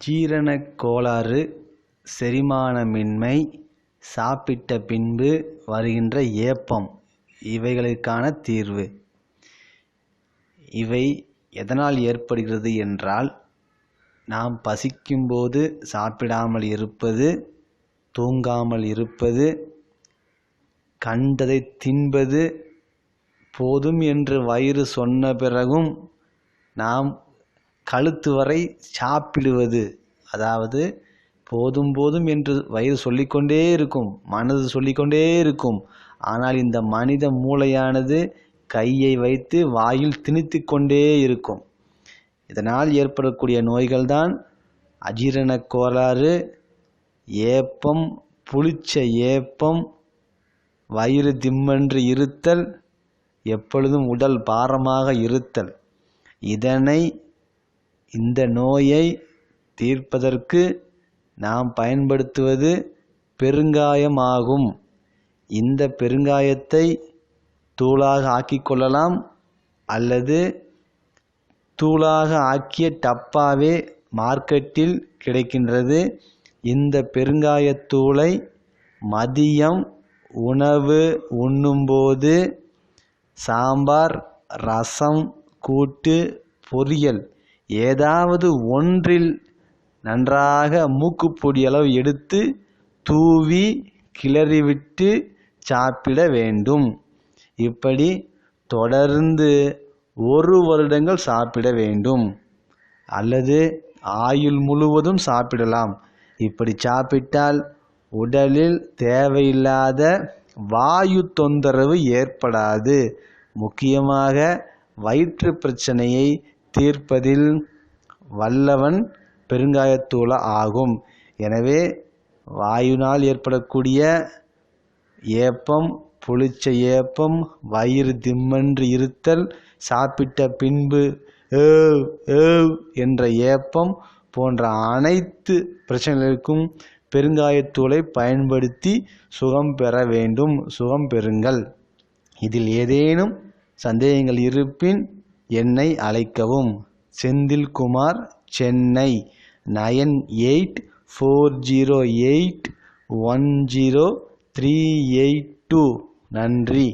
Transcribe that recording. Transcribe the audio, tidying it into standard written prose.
ஜீரணக் கோளாறு, செரிமானமின்மை, சாப்பிட்ட பின்பு வருகின்ற ஏப்பம் இவைகளுக்கான தீர்வு. இவை எதனால் ஏற்படுகிறது என்றால், நாம் பசிக்கும்போது சாப்பிடாமல் இருப்பது, தூங்காமல் இருப்பது, கண்டதை தின்பது, போதும் என்று வயிறு சொன்ன பிறகும் நாம் கழுத்து வரை சாப்பிடுவது. அதாவது போதும் போதும் என்று வயிறு சொல்லிக்கொண்டே இருக்கும், மனது சொல்லிக்கொண்டே இருக்கும். ஆனால் இந்த மனித மூளையானது கையை வைத்து வாயில் திணித்து கொண்டே இருக்கும். இதனால் ஏற்படக்கூடிய நோய்கள்தான் அஜீரணக் கோளாறு, ஏப்பம், புளிச்ச ஏப்பம், வயிறு திம்மென்று இருத்தல், எப்பொழுதும் உடல் பாரமாக இருத்தல். இந்த நோயை தீர்ப்பதற்கு நாம் பயன்படுத்துவது பெருங்காயம் ஆகும். இந்த பெருங்காயத்தை தூளாக ஆக்கிக்கொள்ளலாம், அல்லது தூளாக ஆக்கிய டப்பாவே மார்க்கெட்டில் கிடைக்கின்றது. இந்த பெருங்காயத்தூளை மதியம் உணவு உண்ணும்போது சாம்பார், ரசம், கூட்டு, பொரியல் ஏதாவது ஒன்றில் நன்றாக மூக்குப்பொடி அளவு எடுத்து தூவி கிளறிவிட்டு சாப்பிட வேண்டும். இப்படி தொடர்ந்து 1 வருடங்கள் சாப்பிட வேண்டும், அல்லது ஆயுள் முழுவதும் சாப்பிடலாம். இப்படி சாப்பிட்டால் உடலில் தேவையில்லாத வாயு தொந்தரவு ஏற்படாது. முக்கியமாக வயிற்று பிரச்சனையை தீர்ப்பதில் வல்லவன் பெருங்காயத்தூள் ஆகும். எனவே வாயுனால் ஏற்படக்கூடிய ஏப்பம், புளிச்ச ஏப்பம், வயிறு திம்மென்று இருத்தல், சாப்பிட்ட பின்பு என்ற ஏப்பம் போன்ற அனைத்து பிரச்சனைகளுக்கும் பெருங்காயத்தூளை பயன்படுத்தி சுகம் பெற வேண்டும். சுகம் பெறுங்கள். இதில் ஏதேனும் சந்தேகங்கள் இருப்பின் என்னை அழைக்கவும். செந்தில்குமார், சென்னை 9840810382. நன்றி.